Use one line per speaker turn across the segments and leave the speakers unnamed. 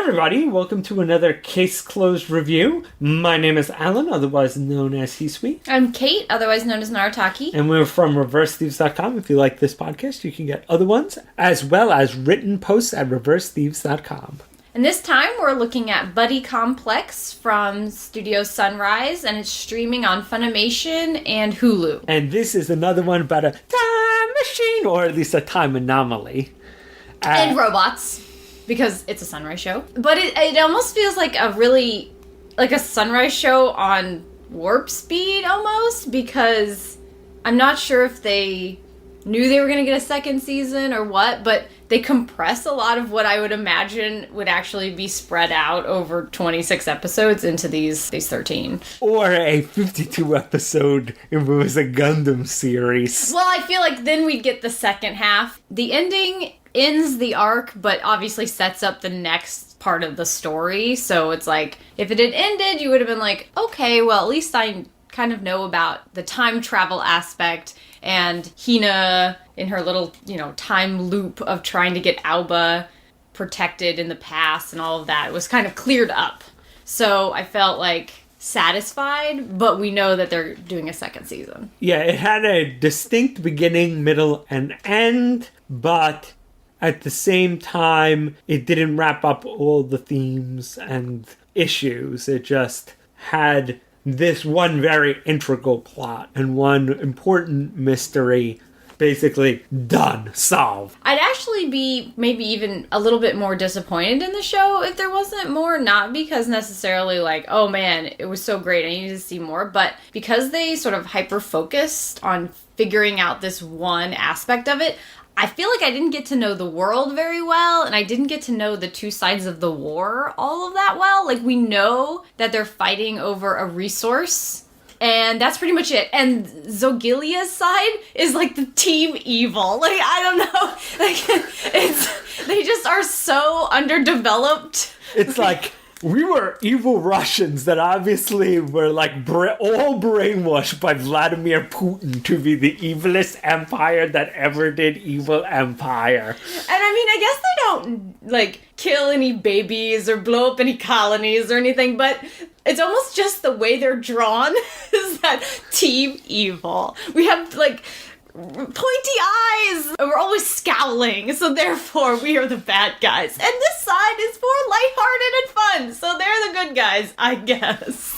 everybody, welcome to another Case Closed review. My name is Alan, otherwise known as Hisui.
I'm Kate, otherwise known as Narataki.
And we're from ReverseThieves.com. If you like this podcast, you can get other ones, as well as written posts at ReverseThieves.com.
And this time we're looking at Buddy Complex from Studio Sunrise, and it's streaming on Funimation and Hulu.
And this is another one about a time machine, or at least a time anomaly.
And robots, because it's a Sunrise show. But it almost feels like a Sunrise show on warp speed, almost, because I'm not sure if they knew they were going to get a second season or what, but they compress a lot of what I would imagine would actually be spread out over 26 episodes into these 13.
Or a 52 episode if it was a Gundam series.
Well, I feel like then we'd get the second half. The ending ends the arc, but obviously sets up the next part of the story. So it's like, if it had ended, you would have been like, okay, well, at least I kind of know about the time travel aspect and Hina in her little, time loop of trying to get Alba protected in the past and all of that. It was kind of cleared up. So I felt like satisfied, but we know that they're doing a second season.
Yeah, it had a distinct beginning, middle, and end, but at the same time, it didn't wrap up all the themes and issues. It just had this one very integral plot and one important mystery basically done, solved.
I'd actually be maybe even a little bit more disappointed in the show if there wasn't more, not because necessarily like, oh man, it was so great, I needed to see more, but because they sort of hyper-focused on figuring out this one aspect of it. I feel like I didn't get to know the world very well, and I didn't get to know the two sides of the war all of that well. Like, we know that they're fighting over a resource, and that's pretty much it. And Zogilia's side is, like, the team evil. Like, I don't know. Like, they just are so underdeveloped.
It's like, we were evil Russians that obviously were like all brainwashed by Vladimir Putin to be the evilest empire that ever did evil empire.
And I mean, I guess they don't like kill any babies or blow up any colonies or anything, but it's almost just the way they're drawn is that team evil. We have like pointy eyes. We're always scowling, so therefore we are the bad guys. And this side is more lighthearted and fun, so they're the good guys, I guess.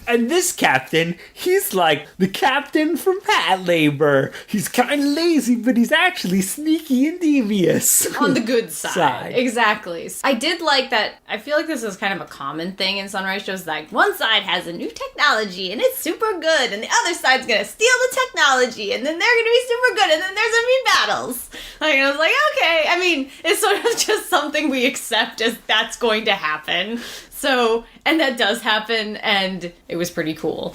And
this captain, he's like the captain from Pat Labor. He's kind of lazy, but he's actually sneaky and devious.
On the good side. Exactly. I did like that. I feel like this is kind of a common thing in Sunrise shows. Like, one side has a new technology, and it's super good, and the other side's gonna steal the technology, and then they're gonna be super good, and then there's gonna be battles. Like, I was like, okay. I mean, it's sort of just something we accept as that's going to happen. So, and that does happen, and it was pretty cool.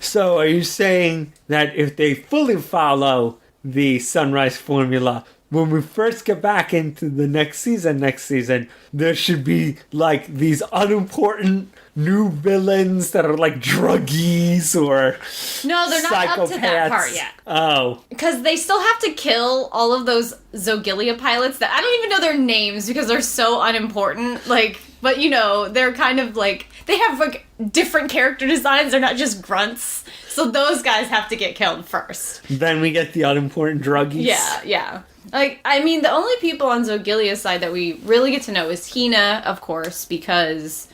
So, are you saying that if they fully follow the Sunrise formula, when we first get back into the next season, there should be, like, these unimportant new villains that are, like, druggies or
No, they're not
psychopaths.
up to that part yet.
Oh.
Because they still have to kill all of those Zogilia pilots that I don't even know their names because they're so unimportant. Like, but they're kind of like, they have like different character designs. They're not just grunts. So those guys have to get killed first.
Then we get the unimportant druggies.
Yeah. Like, I mean, the only people on Zogilia's side that we really get to know is Hina, of course, because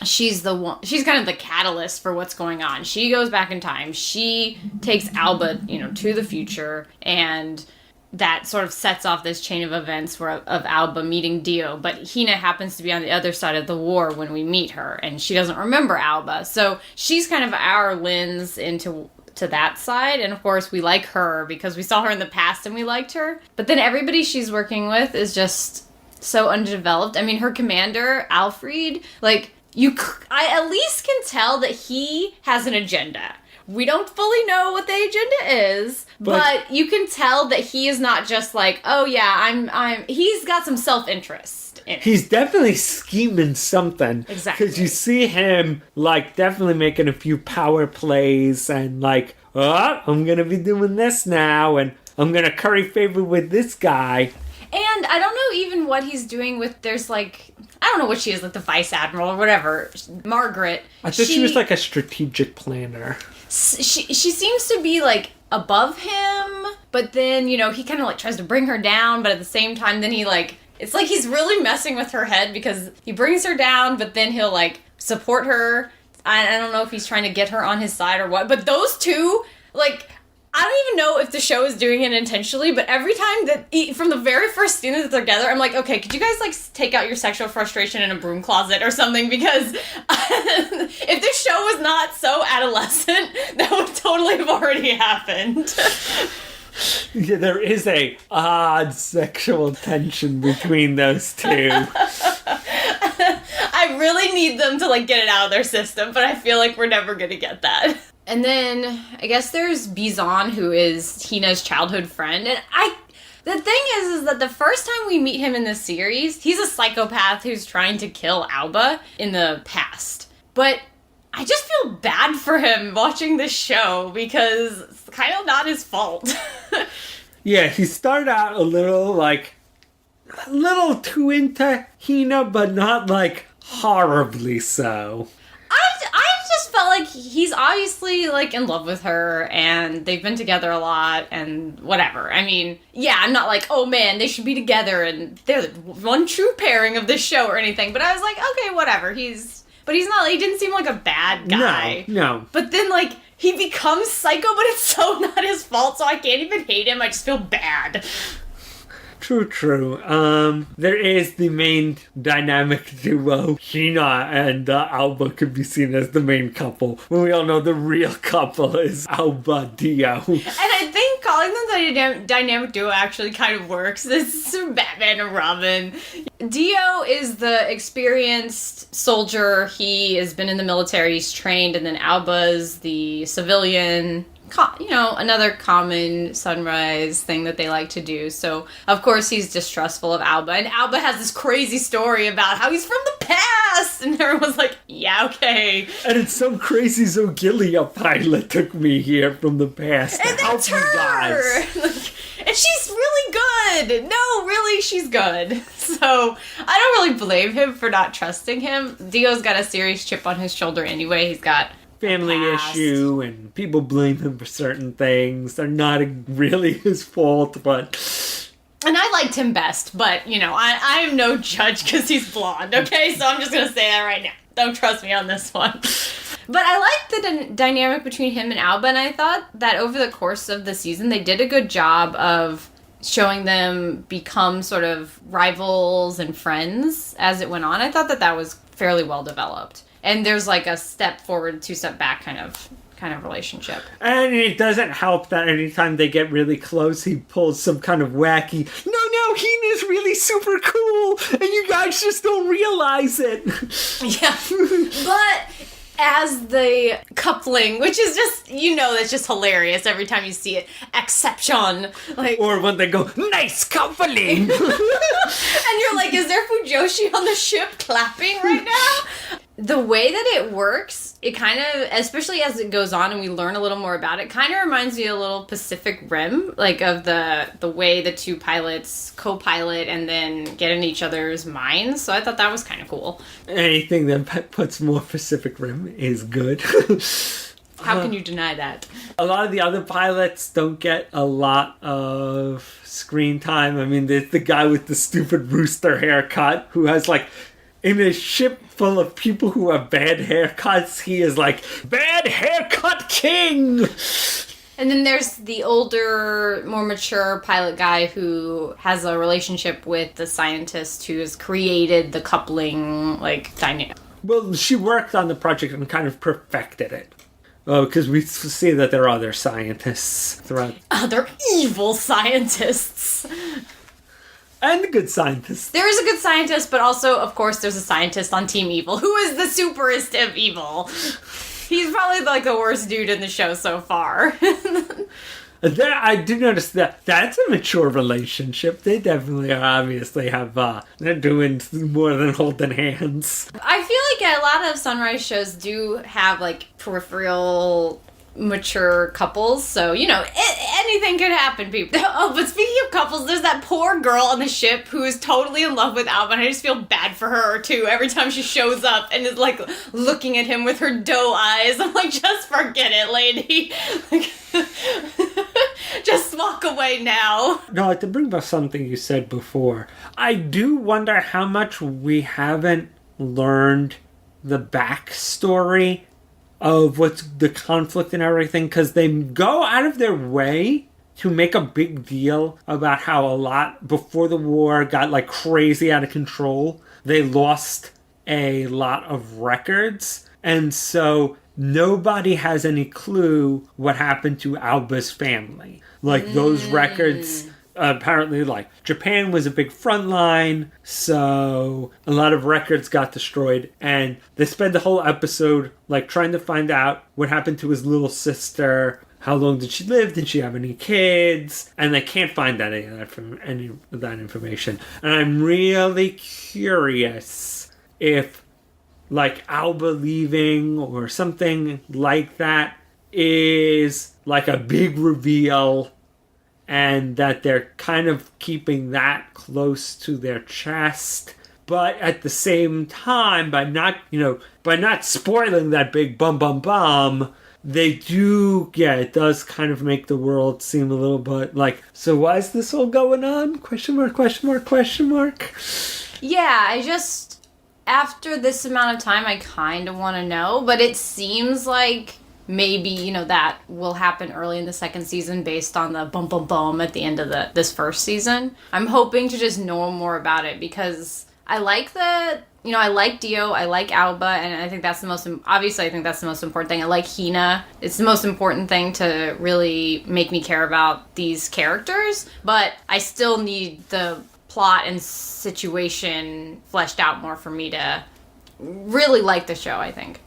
she's kind of the catalyst for what's going on. She goes back in time. She takes Alba, to the future, and that sort of sets off this chain of events of Alba meeting Dio. But Hina happens to be on the other side of the war when we meet her, and she doesn't remember Alba. So she's kind of our lens into that side, and of course we like her because we saw her in the past and we liked her. But then everybody she's working with is just so undeveloped. I mean, her commander, Alfred, like, I at least can tell that he has an agenda. We don't fully know what the agenda is, but you can tell that he is not just like, oh yeah, he's got some self-interest in it.
He's definitely scheming something.
Exactly.
Because you see him, like, definitely making a few power plays and like, oh, I'm gonna be doing this now, and I'm gonna curry favor with this guy.
And I don't know even what he's doing with, there's like, I don't know what she is, like the vice admiral or whatever, Margaret.
I thought she was like a strategic planner.
She seems to be like above him, but then, you know, he kind of like tries to bring her down, but at the same time, then he like, it's like he's really messing with her head because he brings her down, but then he'll like support her. I don't know if he's trying to get her on his side or what, but those two, like, I don't even know if the show is doing it intentionally, but every time that, from the very first scene that they're together, I'm like, okay, could you guys, like, take out your sexual frustration in a broom closet or something? Because if this show was not so adolescent, that would totally have already happened.
Yeah, there is a odd sexual tension between those two.
I really need them to, like, get it out of their system, but I feel like we're never gonna get that. And then, I guess there's Bizon, who is Hina's childhood friend, and the thing is that the first time we meet him in this series, he's a psychopath who's trying to kill Alba in the past. But I just feel bad for him watching this show, because it's kind of not his fault.
Yeah, he started out a little too into Hina, but not, like, horribly so.
I just felt like he's obviously, like, in love with her, and they've been together a lot, and whatever. I mean, yeah, I'm not like, oh man, they should be together, and they're the one true pairing of this show or anything, but I was like, okay, whatever, he didn't seem like a bad guy.
No.
But then, like, he becomes psycho, but it's so not his fault, so I can't even hate him, I just feel bad.
True. There is the main dynamic duo. Hina and Alba could be seen as the main couple, when we all know the real couple is Alba Dio.
And I think calling them the dynamic duo actually kind of works. This is Batman and Robin. Dio is the experienced soldier. He has been in the military. He's trained. And then Alba's the civilian. Another common Sunrise thing that they like to do. So, of course, he's distrustful of Alba. And Alba has this crazy story about how he's from the past. And everyone's like, yeah, okay.
And it's some crazy Zogilia pilot took me here from the past
and
to help you guys.
And she's really good. No, really, she's good. So, I don't really blame him for not trusting him. Dio's got a serious chip on his shoulder anyway. He's got
family issue, and people blame him for certain things. They're not really his fault, but...
And I liked him best, but, I am no judge because he's blonde, okay? So I'm just going to say that right now. Don't trust me on this one. But I liked the dynamic between him and Alba, and I thought that over the course of the season, they did a good job of showing them become sort of rivals and friends as it went on. I thought that was fairly well developed. And there's like a step forward, 2 step back kind of relationship.
And it doesn't help that anytime they get really close, he pulls some kind of wacky, no, Hina's really super cool, and you guys just don't realize it.
Yeah. But as the coupling, which is just, that's just hilarious every time you see it. Exception.
Or when they go, nice coupling.
And you're like, is there Fujoshi on the ship clapping right now? The way that it works, it kind of, especially as it goes on and we learn a little more about it, kind of reminds me a little Pacific Rim, like of the way the two pilots co-pilot and then get in each other's minds. So I thought that was kind of cool.
Anything that puts more Pacific Rim is good.
How can you deny that?
A lot of the other pilots don't get a lot of screen time. I mean, there's the guy with the stupid rooster haircut who has in a ship full of people who have bad haircuts, he is bad haircut king!
And then there's the older, more mature pilot guy who has a relationship with the scientist who has created the coupling, dynamic.
Well, she worked on the project and kind of perfected it. Because we see that there are other scientists throughout.
Other evil scientists!
And a good scientist.
There is a good scientist, but also, of course, there's a scientist on Team Evil, who is the superest of evil. He's probably, the worst dude in the show so far.
I do notice that that's a mature relationship. They definitely obviously have, they're doing more than holding hands.
I feel like a lot of Sunrise shows do have, peripheral mature couples, so, any Anything could happen, people. Oh, but speaking of couples, there's that poor girl on the ship who is totally in love with Alba, and I just feel bad for her, too, every time she shows up and is, like, looking at him with her doe eyes. I'm like, just forget it, lady. Like, just walk away now.
No, to bring up something you said before, I do wonder how much we haven't learned the backstory of what's the conflict and everything, because they go out of their way to make a big deal about how a lot before the war got like crazy out of control. They lost a lot of records, and so nobody has any clue what happened to Alba's family. Like those records, apparently, like Japan was a big front line, so a lot of records got destroyed, and they spend the whole episode like trying to find out what happened to his little sister. How long did she live? Did she have any kids? And they can't find any of that information. And I'm really curious if, like, Alba leaving or something like that is like a big reveal, and that they're kind of keeping that close to their chest. But at the same time, by not spoiling that big bum, they do, it does kind of make the world seem a little bit like, so why is this all going on? Question mark, question mark, question mark.
Yeah, after this amount of time, I kind of want to know, but it seems like maybe, that will happen early in the second season based on the bum at the end of this first season. I'm hoping to just know more about it because I like I like Dio, I like Alba, and I think that's the most important thing. I like Hina. It's the most important thing to really make me care about these characters, but I still need the plot and situation fleshed out more for me to really like the show, I think.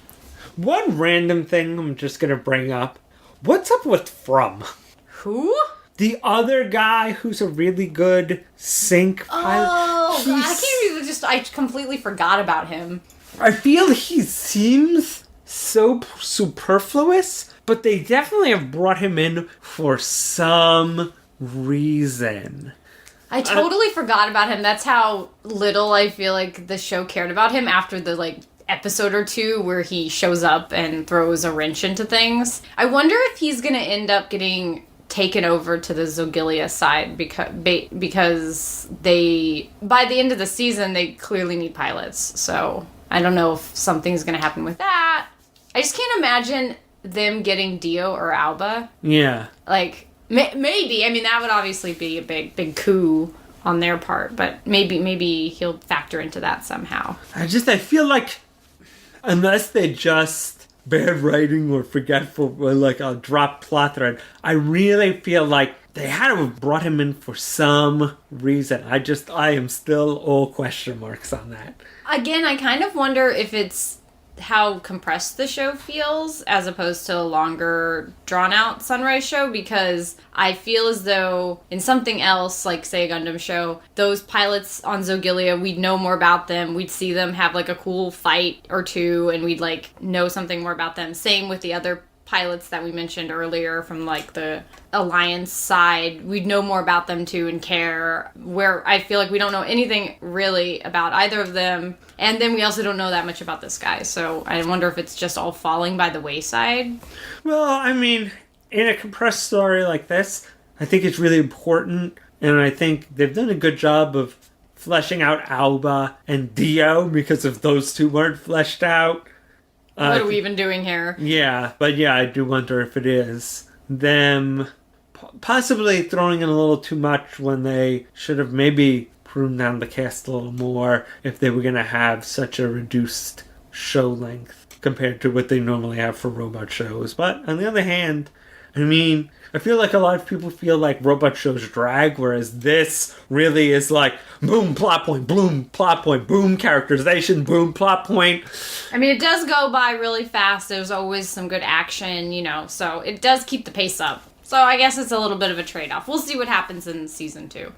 One random thing I'm just going to bring up. What's up with From?
Who?
The other guy who's a really good sync pilot.
Oh, God, I completely forgot about him.
I feel he seems so superfluous, but they definitely have brought him in for some reason.
I totally forgot about him. That's how little I feel like the show cared about him after the, episode or two where he shows up and throws a wrench into things. I wonder if he's going to end up getting taken over to the Zogilia side because they, by the end of the season, they clearly need pilots. So I don't know if something's going to happen with that. I just can't imagine them getting Dio or Alba.
Yeah.
Maybe. I mean, that would obviously be a big coup on their part, but maybe he'll factor into that somehow.
I feel like unless they just bad writing or forgetful or like a drop plot thread, I really feel like they had to have brought him in for some reason. I am still all question marks on that.
Again, I kind of wonder if it's how compressed the show feels as opposed to a longer drawn out Sunrise show, because I feel as though in something else, like say a Gundam show, those pilots on Zogilia, we'd know more about them, we'd see them have a cool fight or two, and we'd know something more about them. Same with the other pilots that we mentioned earlier from the Alliance side. We'd know more about them too and care, where I feel like we don't know anything really about either of them, and then we also don't know that much about this guy, so I wonder if it's just all falling by the wayside.
Well, I mean, in a compressed story like this, I think it's really important, and I think they've done a good job of fleshing out Alba and Dio, because if those two weren't fleshed out,
what are we even doing here?
Yeah, but I do wonder if it is them possibly throwing in a little too much when they should have maybe pruned down the cast a little more if they were going to have such a reduced show length compared to what they normally have for robot shows. But on the other hand, I mean, I feel like a lot of people feel like robot shows drag, whereas this really is boom, plot point, boom, characterization, boom, plot point.
I mean, it does go by really fast. There's always some good action, so it does keep the pace up. So I guess it's a little bit of a trade-off. We'll see what happens in season 2.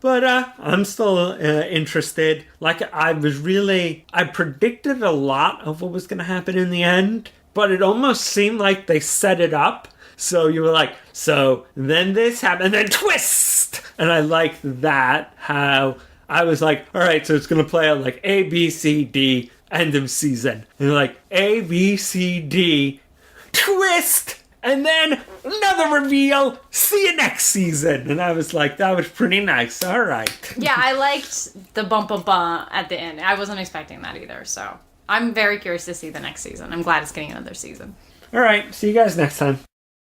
But I'm still interested. I predicted a lot of what was going to happen in the end, but it almost seemed like they set it up So you were like, so then this happened, and then twist! And I liked that, how I was like, all right, so it's going to play out like A, B, C, D, end of season. And you're like, A, B, C, D, twist! And then another reveal, see you next season. And I was like, that was pretty nice. All right.
Yeah, I liked the bump at the end. I wasn't expecting that either, so I'm very curious to see the next season. I'm glad it's getting another season.
All right, see you guys next time.